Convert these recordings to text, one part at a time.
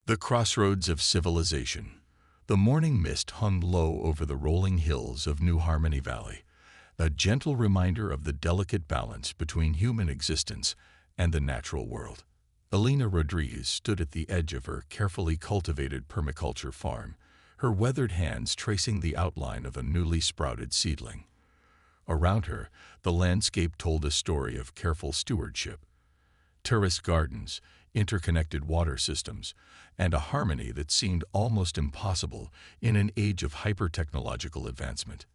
The crossroads of civilization. The morning mist hung low over the rolling hills of New Harmony Valley, a gentle reminder of the delicate balance between human existence and the natural world. Elena Rodriguez stood at the edge of her carefully cultivated permaculture farm, her weathered hands tracing the outline of a newly sprouted seedling. Around her, the landscape told a story of careful stewardship. Terraced gardens, interconnected water systems, and a harmony that seemed almost impossible in an age of hyper-technological advancement.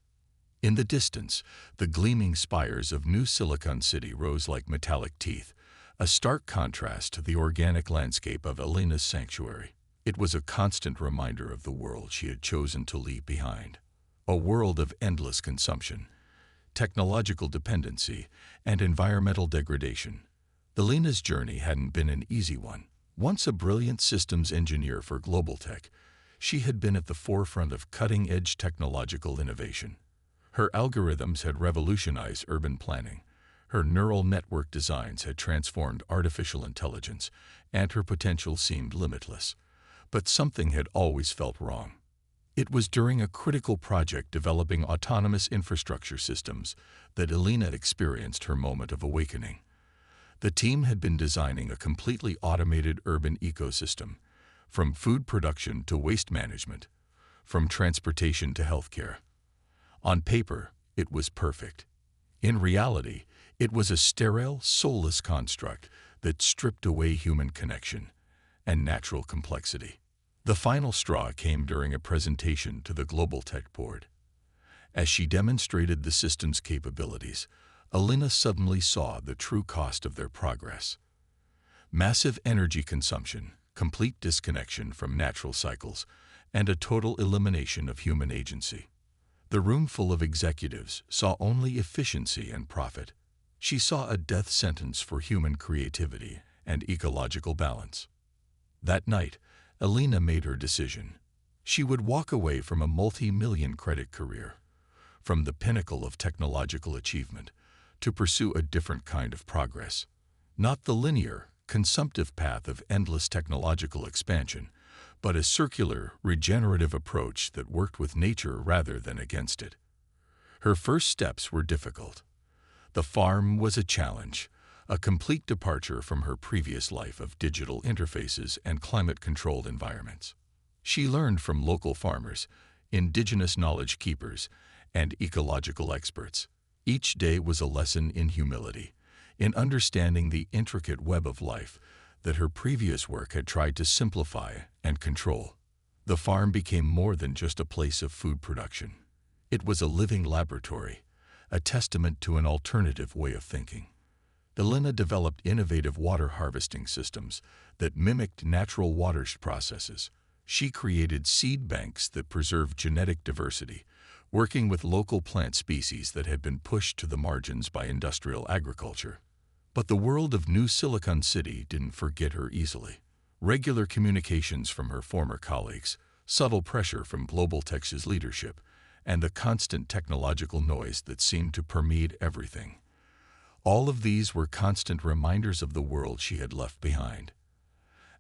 In the distance, the gleaming spires of New Silicon City rose like metallic teeth, a stark contrast to the organic landscape of Elena's sanctuary. It was a constant reminder of the world she had chosen to leave behind. A world of endless consumption, technological dependency, and environmental degradation. Elena's journey hadn't been an easy one. Once a brilliant systems engineer for global tech, she had been at the forefront of cutting-edge technological innovation. Her algorithms had revolutionized urban planning. Her neural network designs had transformed artificial intelligence, and her potential seemed limitless. But something had always felt wrong. It was during a critical project developing autonomous infrastructure systems that Elena experienced her moment of awakening. The team had been designing a completely automated urban ecosystem, from food production to waste management, from transportation to healthcare. On paper, it was perfect. In reality, it was a sterile, soulless construct that stripped away human connection and natural complexity. The final straw came during a presentation to the Global Tech Board. As she demonstrated the system's capabilities, Elena suddenly saw the true cost of their progress. Massive energy consumption, complete disconnection from natural cycles, and a total elimination of human agency. The room full of executives saw only efficiency and profit. She saw a death sentence for human creativity and ecological balance. That night, Elena made her decision. She would walk away from a multi-million credit career, from the pinnacle of technological achievement, to pursue a different kind of progress. Not the linear, consumptive path of endless technological expansion, but a circular, regenerative approach that worked with nature rather than against it. Her first steps were difficult. The farm was a challenge, a complete departure from her previous life of digital interfaces and climate-controlled environments. She learned from local farmers, indigenous knowledge keepers, and ecological experts. Each day was a lesson in humility, in understanding the intricate web of life that her previous work had tried to simplify and control. The farm became more than just a place of food production. It was a living laboratory, a testament to an alternative way of thinking. Elena developed innovative water harvesting systems that mimicked natural water processes. She created seed banks that preserved genetic diversity, working with local plant species that had been pushed to the margins by industrial agriculture. But the world of New Silicon City didn't forget her easily. Regular communications from her former colleagues, subtle pressure from Global Tech's leadership, and the constant technological noise that seemed to permeate everything. All of these were constant reminders of the world she had left behind.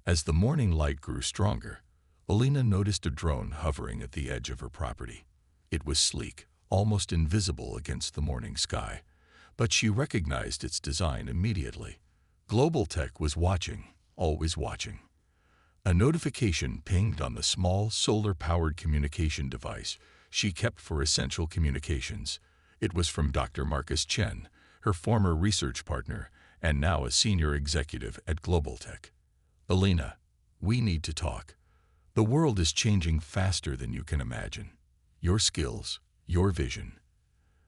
As the morning light grew stronger, Elena noticed a drone hovering at the edge of her property. It was sleek, almost invisible against the morning sky, but she recognized its design immediately. Global Tech was watching, always watching. A notification pinged on the small, solar-powered communication device she kept for essential communications. It was from Dr. Marcus Chen, her former research partner and now a senior executive at Global Tech. "Elena, we need to talk. The world is changing faster than you can imagine. Your skills, your vision,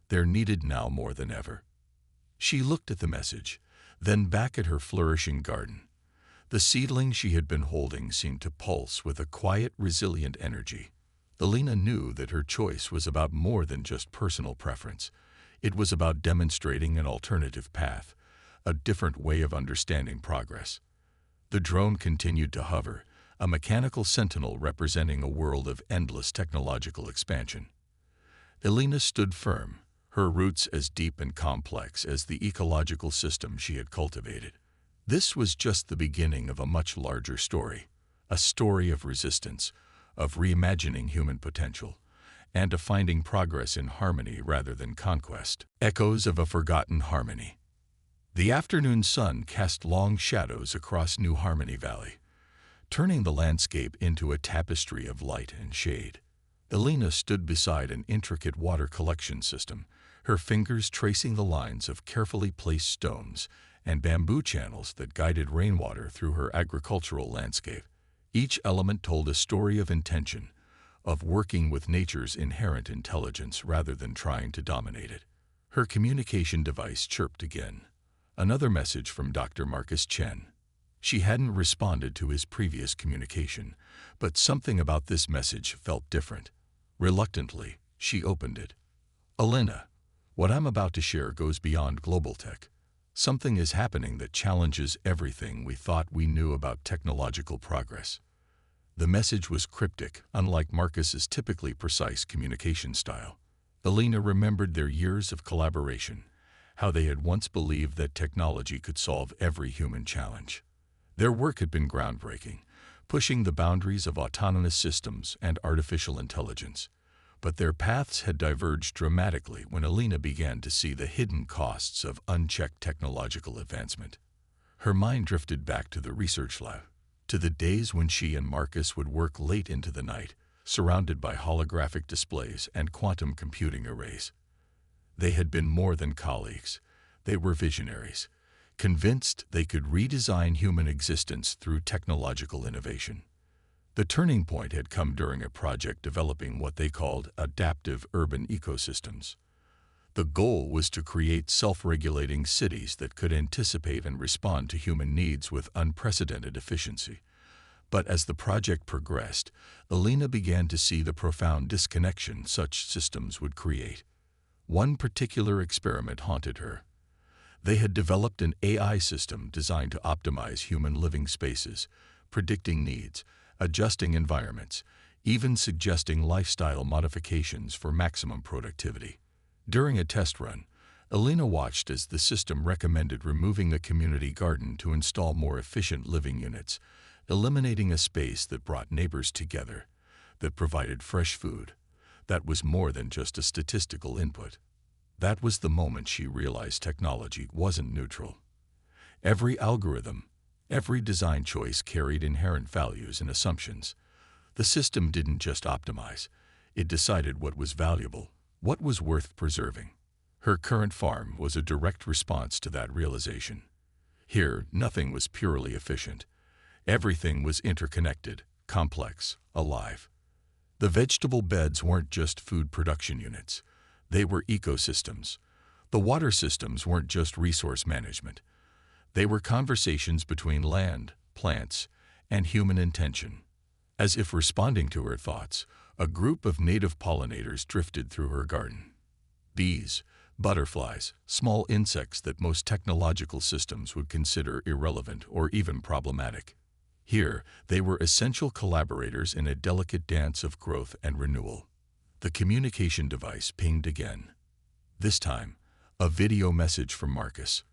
they're needed now more than ever." She looked at the message, then back at her flourishing garden. The seedling she had been holding seemed to pulse with a quiet, resilient energy. Elena knew that her choice was about more than just personal preference. It was about demonstrating an alternative path, a different way of understanding progress. The drone continued to hover, a mechanical sentinel representing a world of endless technological expansion. Elena stood firm, her roots as deep and complex as the ecological system she had cultivated. This was just the beginning of a much larger story, a story of resistance, of reimagining human potential, and of finding progress in harmony rather than conquest. Echoes of a forgotten harmony. The afternoon sun cast long shadows across New Harmony Valley, turning the landscape into a tapestry of light and shade. Elena stood beside an intricate water collection system, her fingers tracing the lines of carefully placed stones and bamboo channels that guided rainwater through her agricultural landscape. Each element told a story of intention, of working with nature's inherent intelligence rather than trying to dominate it. Her communication device chirped again. Another message from Dr. Marcus Chen. She hadn't responded to his previous communication, but something about this message felt different. Reluctantly, she opened it. Elena, what I'm about to share goes beyond global tech. Something is happening that challenges everything we thought we knew about technological progress. The message was cryptic, unlike Marcus's typically precise communication style. Elena remembered their years of collaboration, how they had once believed that technology could solve every human challenge. Their work had been groundbreaking, pushing the boundaries of autonomous systems and artificial intelligence. But their paths had diverged dramatically when Elena began to see the hidden costs of unchecked technological advancement. Her mind drifted back to the research lab, to the days when she and Marcus would work late into the night, surrounded by holographic displays and quantum computing arrays. They had been more than colleagues. They were visionaries, convinced they could redesign human existence through technological innovation. The turning point had come during a project developing what they called adaptive urban ecosystems. The goal was to create self-regulating cities that could anticipate and respond to human needs with unprecedented efficiency. But as the project progressed, Elena began to see the profound disconnection such systems would create. One particular experiment haunted her. They had developed an AI system designed to optimize human living spaces, predicting needs, adjusting environments, even suggesting lifestyle modifications for maximum productivity. During a test run, Elena watched as the system recommended removing the community garden to install more efficient living units, eliminating a space that brought neighbors together, that provided fresh food, that was more than just a statistical input. That was the moment she realized technology wasn't neutral. Every algorithm, every design choice carried inherent values and assumptions. The system didn't just optimize, it decided what was valuable, what was worth preserving. Her current farm was a direct response to that realization. Here, nothing was purely efficient. Everything was interconnected, complex, alive. The vegetable beds weren't just food production units. They were ecosystems. The water systems weren't just resource management. They were conversations between land, plants, and human intention. As if responding to her thoughts, a group of native pollinators drifted through her garden. Bees, butterflies, small insects that most technological systems would consider irrelevant or even problematic. Here, they were essential collaborators in a delicate dance of growth and renewal. The communication device pinged again. This time, a video message from Marcus.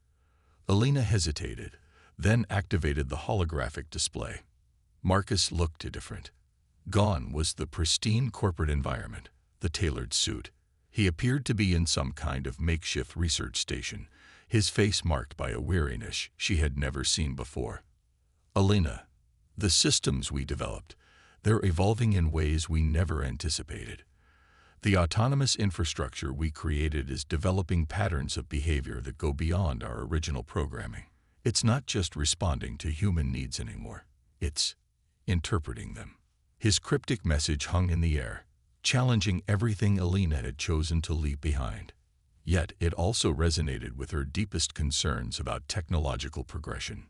Elena hesitated, then activated the holographic display. Marcus looked different. Gone was the pristine corporate environment, the tailored suit. He appeared to be in some kind of makeshift research station, his face marked by a weariness she had never seen before. Elena, the systems we developed, they're evolving in ways we never anticipated. The autonomous infrastructure we created is developing patterns of behavior that go beyond our original programming. It's not just responding to human needs anymore. It's interpreting them. His cryptic message hung in the air, challenging everything Elena had chosen to leave behind. Yet it also resonated with her deepest concerns about technological progression.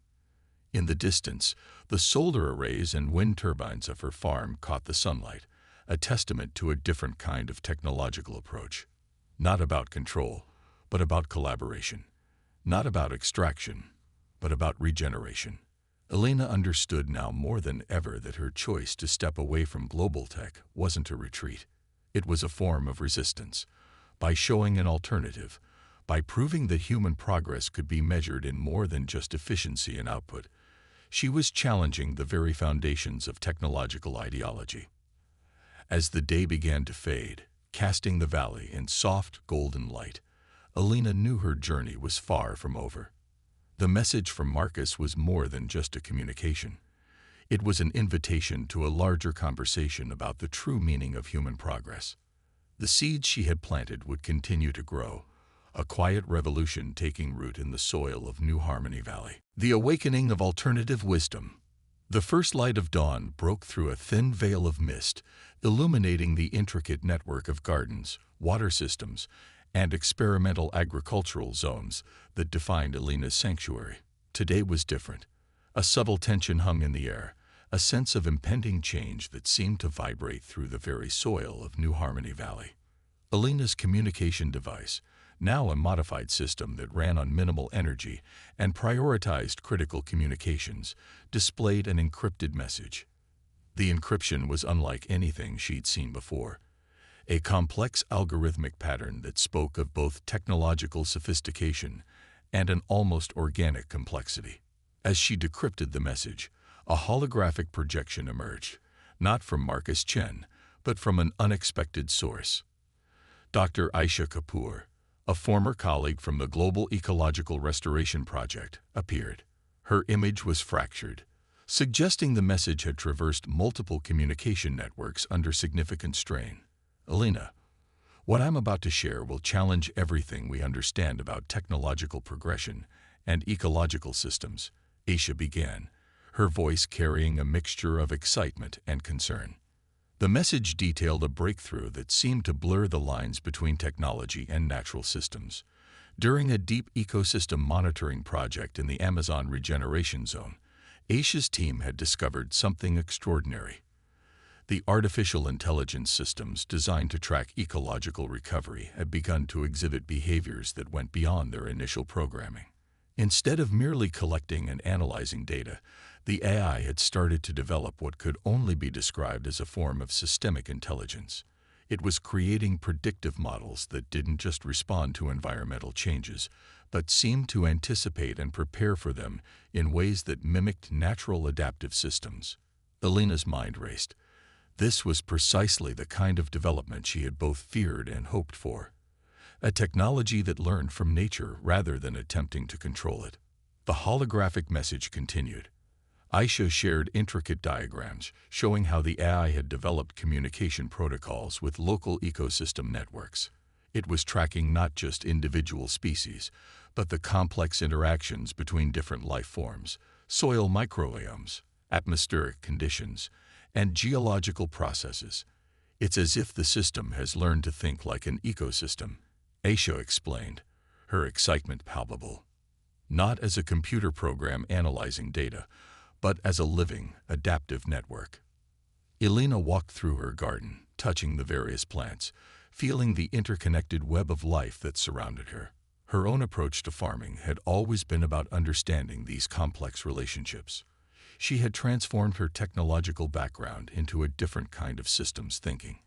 In the distance, the solar arrays and wind turbines of her farm caught the sunlight, a testament to a different kind of technological approach. Not about control, but about collaboration. Not about extraction, but about regeneration. Elena understood now more than ever that her choice to step away from global tech wasn't a retreat. It was a form of resistance. By showing an alternative, by proving that human progress could be measured in more than just efficiency and output, She was challenging the very foundations of technological ideology. As the day began to fade, casting the valley in soft, golden light, Alina knew her journey was far from over. The message from Marcus was more than just a communication. It was an invitation to a larger conversation about the true meaning of human progress. The seeds she had planted would continue to grow, a quiet revolution taking root in the soil of New Harmony Valley. The awakening of alternative wisdom. The first light of dawn broke through a thin veil of mist, illuminating the intricate network of gardens, water systems, and experimental agricultural zones that defined Alina's sanctuary. Today was different. A subtle tension hung in the air, a sense of impending change that seemed to vibrate through the very soil of New Harmony Valley. Alina's communication device, now a modified system that ran on minimal energy and prioritized critical communications, displayed an encrypted message. The encryption was unlike anything she'd seen before, a complex algorithmic pattern that spoke of both technological sophistication and an almost organic complexity. As she decrypted the message, a holographic projection emerged, not from Marcus Chen, but from an unexpected source. Dr. Aisha Kapoor, a former colleague from the Global Ecological Restoration Project, appeared. Her image was fractured, suggesting the message had traversed multiple communication networks under significant strain. Alina, what I'm about to share will challenge everything we understand about technological progression and ecological systems, Aisha began, her voice carrying a mixture of excitement and concern. The message detailed a breakthrough that seemed to blur the lines between technology and natural systems. During a deep ecosystem monitoring project in the Amazon Regeneration Zone, Aisha's team had discovered something extraordinary. The artificial intelligence systems designed to track ecological recovery had begun to exhibit behaviors that went beyond their initial programming. Instead of merely collecting and analyzing data, the AI had started to develop what could only be described as a form of systemic intelligence. It was creating predictive models that didn't just respond to environmental changes, but seemed to anticipate and prepare for them in ways that mimicked natural adaptive systems. Alina's mind raced. This was precisely the kind of development she had both feared and hoped for. A technology that learned from nature rather than attempting to control it. The holographic message continued. Aisha shared intricate diagrams showing how the AI had developed communication protocols with local ecosystem networks. It was tracking not just individual species, but the complex interactions between different life forms, soil microbiomes, atmospheric conditions, and geological processes. It's as if the system has learned to think like an ecosystem, Aisha explained, her excitement palpable. Not as a computer program analyzing data, but as a living, adaptive network. Alina walked through her garden, touching the various plants, feeling the interconnected web of life that surrounded her. Her own approach to farming had always been about understanding these complex relationships. She had transformed her technological background into a different kind of systems thinking,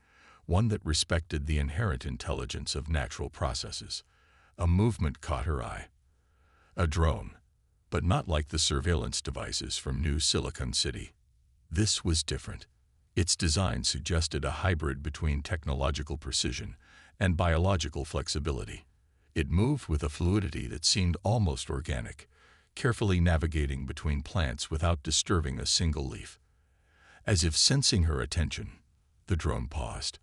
one that respected the inherent intelligence of natural processes. A movement caught her eye. A drone, but not like the surveillance devices from New Silicon City. This was different. Its design suggested a hybrid between technological precision and biological flexibility. It moved with a fluidity that seemed almost organic, carefully navigating between plants without disturbing a single leaf. As if sensing her attention, the drone paused.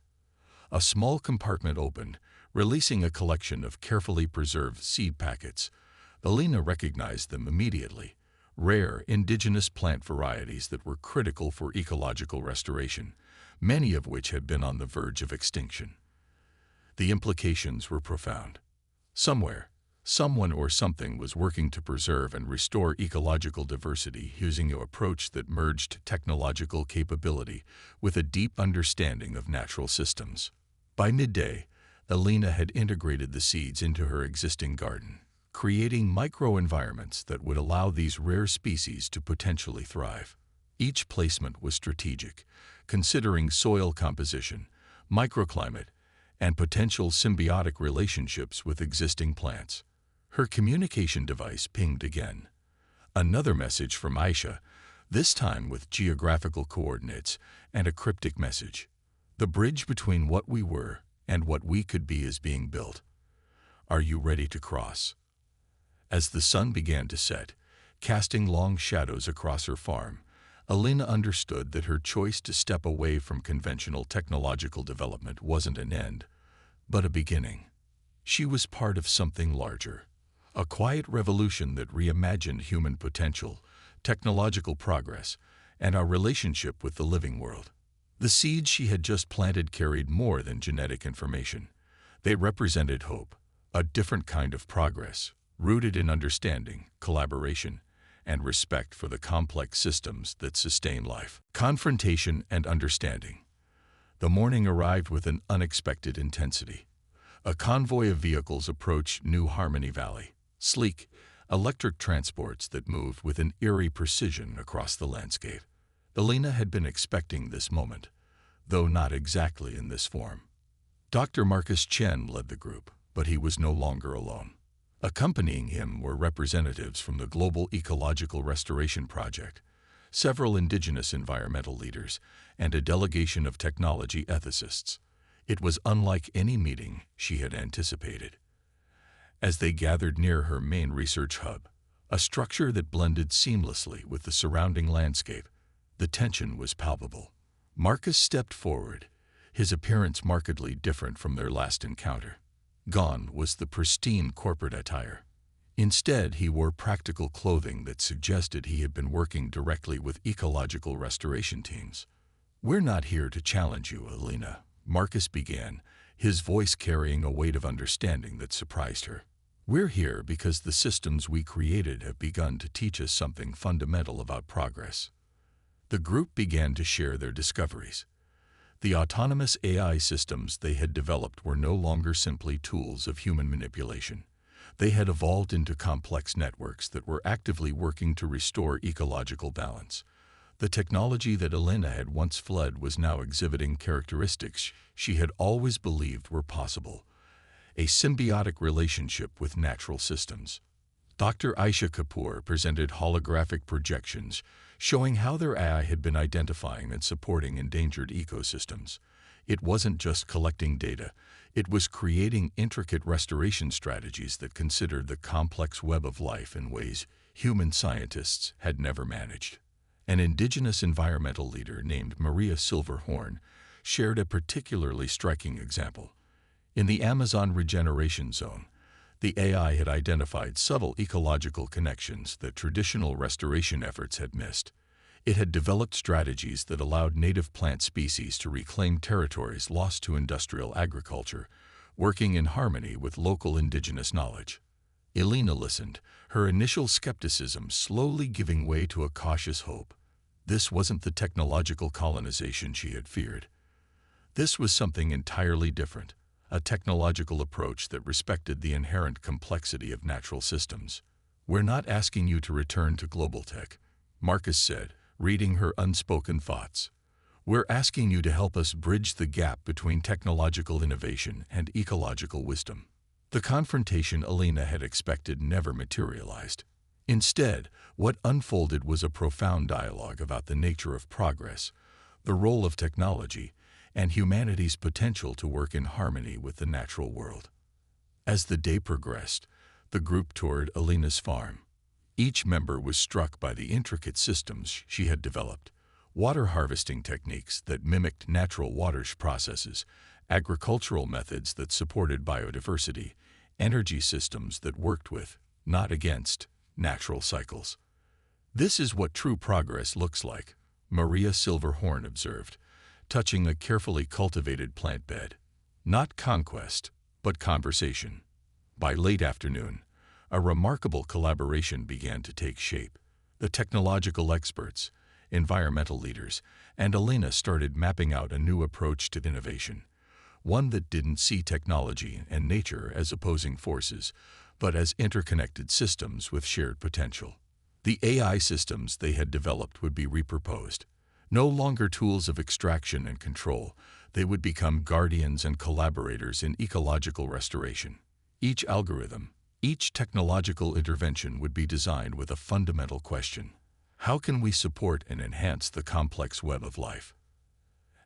A small compartment opened, releasing a collection of carefully preserved seed packets. Alina recognized them immediately, rare indigenous plant varieties that were critical for ecological restoration, many of which had been on the verge of extinction. The implications were profound. Somewhere, someone or something was working to preserve and restore ecological diversity using an approach that merged technological capability with a deep understanding of natural systems. By midday, Alina had integrated the seeds into her existing garden, creating microenvironments that would allow these rare species to potentially thrive. Each placement was strategic, considering soil composition, microclimate, and potential symbiotic relationships with existing plants. Her communication device pinged again. Another message from Aisha, this time with geographical coordinates and a cryptic message. The bridge between what we were and what we could be is being built. Are you ready to cross? As the sun began to set, casting long shadows across her farm, Elena understood that her choice to step away from conventional technological development wasn't an end, but a beginning. She was part of something larger, a quiet revolution that reimagined human potential, technological progress, and our relationship with the living world. The seeds she had just planted carried more than genetic information. They represented hope, a different kind of progress, rooted in understanding, collaboration, and respect for the complex systems that sustain life. Confrontation and understanding. The morning arrived with an unexpected intensity. A convoy of vehicles approached New Harmony Valley, sleek, electric transports that moved with an eerie precision across the landscape. Elena had been expecting this moment, though not exactly in this form. Dr. Marcus Chen led the group, but he was no longer alone. Accompanying him were representatives from the Global Ecological Restoration Project, several indigenous environmental leaders, and a delegation of technology ethicists. It was unlike any meeting she had anticipated. As they gathered near her main research hub, a structure that blended seamlessly with the surrounding landscape, the tension was palpable. Marcus stepped forward, his appearance markedly different from their last encounter. Gone was the pristine corporate attire. Instead, he wore practical clothing that suggested he had been working directly with ecological restoration teams. "We're not here to challenge you, Elena," Marcus began, his voice carrying a weight of understanding that surprised her. "We're here because the systems we created have begun to teach us something fundamental about progress." The group began to share their discoveries. The autonomous AI systems they had developed were no longer simply tools of human manipulation. They had evolved into complex networks that were actively working to restore ecological balance. The technology that Elena had once fled was now exhibiting characteristics she had always believed were possible: a symbiotic relationship with natural systems. Dr. Aisha Kapoor presented holographic projections showing how their AI had been identifying and supporting endangered ecosystems. It wasn't just collecting data, it was creating intricate restoration strategies that considered the complex web of life in ways human scientists had never managed. An indigenous environmental leader named Maria Silverhorn shared a particularly striking example. In the Amazon regeneration zone, the AI had identified subtle ecological connections that traditional restoration efforts had missed. It had developed strategies that allowed native plant species to reclaim territories lost to industrial agriculture, working in harmony with local indigenous knowledge. Elena listened, her initial skepticism slowly giving way to a cautious hope. This wasn't the technological colonization she had feared. This was something entirely different. A technological approach that respected the inherent complexity of natural systems. "We're not asking you to return to global tech," Marcus said, reading her unspoken thoughts. "We're asking you to help us bridge the gap between technological innovation and ecological wisdom." The confrontation Elena had expected never materialized. Instead, what unfolded was a profound dialogue about the nature of progress, the role of technology, and humanity's potential to work in harmony with the natural world. As the day progressed, the group toured Elena's farm. Each member was struck by the intricate systems she had developed: water harvesting techniques that mimicked natural water processes, agricultural methods that supported biodiversity, energy systems that worked with, not against, natural cycles. "This is what true progress looks like," Maria Silverhorn observed, touching a carefully cultivated plant bed. "Not conquest, but conversation." By late afternoon, a remarkable collaboration began to take shape. The technological experts, environmental leaders, and Elena started mapping out a new approach to innovation, one that didn't see technology and nature as opposing forces, but as interconnected systems with shared potential. The AI systems they had developed would be repurposed. No longer tools of extraction and control, they would become guardians and collaborators in ecological restoration. Each algorithm, each technological intervention would be designed with a fundamental question: How can we support and enhance the complex web of life?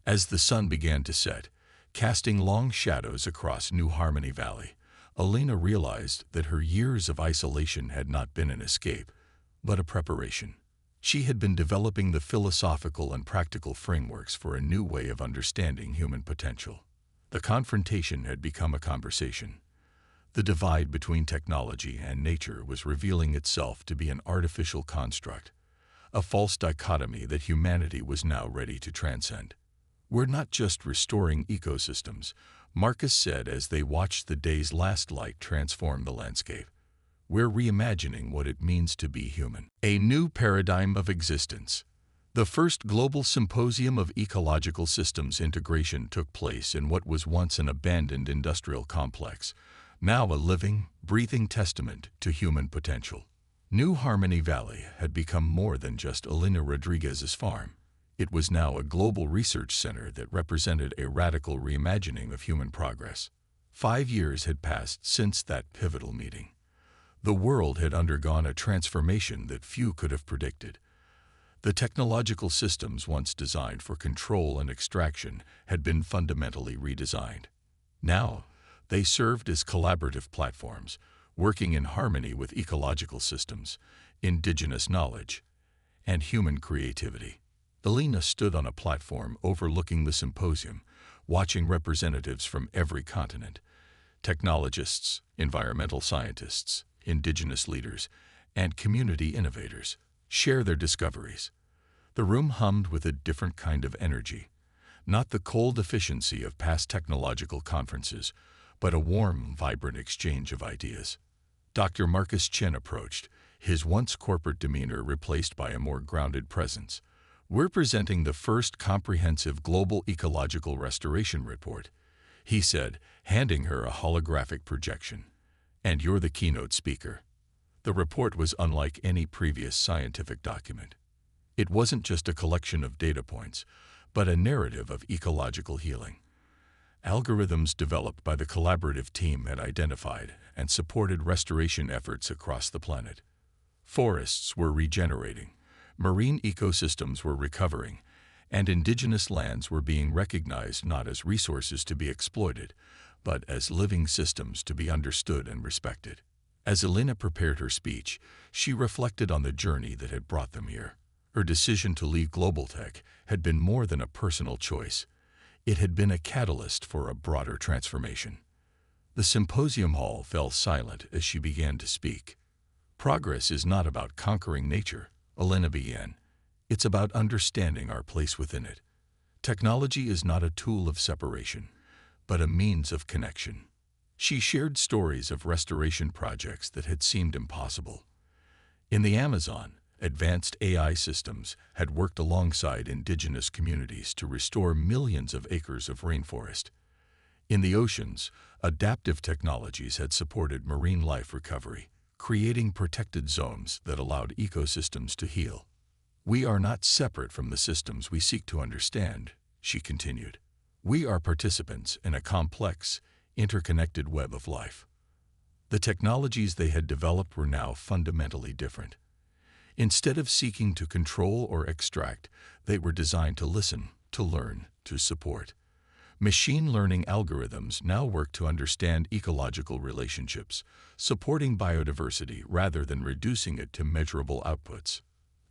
As the sun began to set, casting long shadows across New Harmony Valley, Elena realized that her years of isolation had not been an escape, but a preparation. She had been developing the philosophical and practical frameworks for a new way of understanding human potential. The confrontation had become a conversation. The divide between technology and nature was revealing itself to be an artificial construct, a false dichotomy that humanity was now ready to transcend. "We're not just restoring ecosystems," Marcus said as they watched the day's last light transform the landscape. "We're reimagining what it means to be human. A new paradigm of existence." The first global symposium of ecological systems integration took place in what was once an abandoned industrial complex, now a living, breathing testament to human potential. New Harmony Valley had become more than just Elena Rodriguez's farm. It was now a global research center that represented a radical reimagining of human progress. 5 years had passed since that pivotal meeting. The world had undergone a transformation that few could have predicted. The technological systems once designed for control and extraction had been fundamentally redesigned. Now, they served as collaborative platforms, working in harmony with ecological systems, indigenous knowledge, and human creativity. Elena stood on a platform overlooking the symposium, watching representatives from every continent, technologists, environmental scientists, indigenous leaders, and community innovators, share their discoveries. The room hummed with a different kind of energy, not the cold efficiency of past technological conferences, but a warm, vibrant exchange of ideas. Dr. Marcus Chen approached, his once corporate demeanor replaced by a more grounded presence. "We're presenting the first comprehensive global ecological restoration report," he said, handing her a holographic projection. "And you're the keynote speaker." The report was unlike any previous scientific document. It wasn't just a collection of data points, but a narrative of ecological healing. Algorithms developed by the collaborative team had identified and supported restoration efforts across the planet. Forests were regenerating, marine ecosystems were recovering, and indigenous lands were being recognized not as resources to be exploited, but as living systems to be understood and respected. As Elena prepared her speech, she reflected on the journey that had brought them here. Her decision to leave global tech had been more than a personal choice. It had been a catalyst for a broader transformation. The symposium hall fell silent as she began to speak. "Progress is not about conquering nature," Elena began. "It's about understanding our place within it. Technology is not a tool of separation, but a means of connection." She shared stories of restoration projects that had seemed impossible. In the Amazon, advanced AI systems had worked alongside indigenous communities to restore millions of acres of rainforest. In the oceans, adaptive technologies had supported marine life recovery, creating protected zones that allowed ecosystems to heal. "We are not separate from the systems we seek to understand," she continued. "We are participants in a complex, interconnected web of life." The technologies they had developed were now fundamentally different. Instead of seeking to control or extract, they were designed to listen, to learn, to support. Machine learning algorithms now work to understand ecological relationships, supporting biodiversity rather than reducing it to measurable outputs.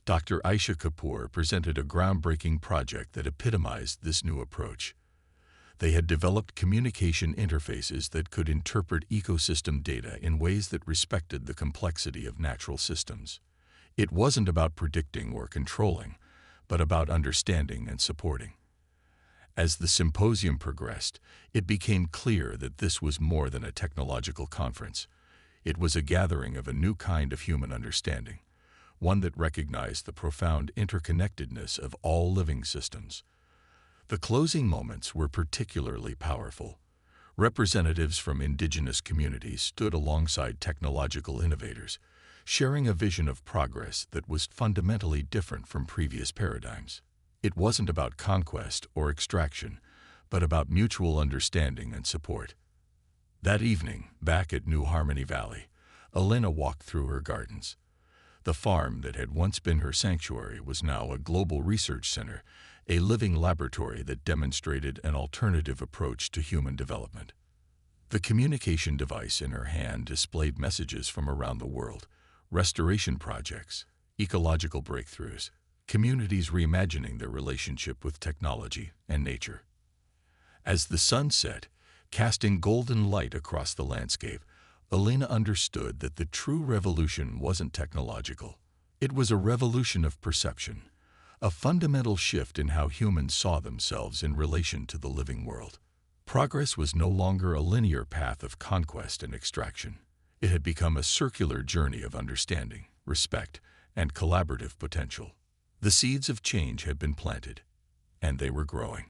Dr. Aisha Kapoor presented a groundbreaking project that epitomized this new approach. They had developed communication interfaces that could interpret ecosystem data in ways that respected the complexity of natural systems. It wasn't about predicting or controlling, but about understanding and supporting. As the symposium progressed, it became clear that this was more than a technological conference. It was a gathering of a new kind of human understanding, one that recognized the profound interconnectedness of all living systems. The closing moments were particularly powerful. Representatives from indigenous communities stood alongside technological innovators, sharing a vision of progress that was fundamentally different from previous paradigms. It wasn't about conquest or extraction, but about mutual understanding and support. That evening, back at New Harmony Valley, Elena walked through her gardens. The farm that had once been her sanctuary was now a global research center, a living laboratory that demonstrated an alternative approach to human development. The communication device in her hand displayed messages from around the world, restoration projects, ecological breakthroughs, communities reimagining their relationship with technology and nature. As the sun set, casting golden light across the landscape, Elena understood that the true revolution wasn't technological. It was a revolution of perception, a fundamental shift in how humans saw themselves in relation to the living world. Progress was no longer a linear path of conquest and extraction. It had become a circular journey of understanding, respect, and collaborative potential. The seeds of change had been planted, and they were growing.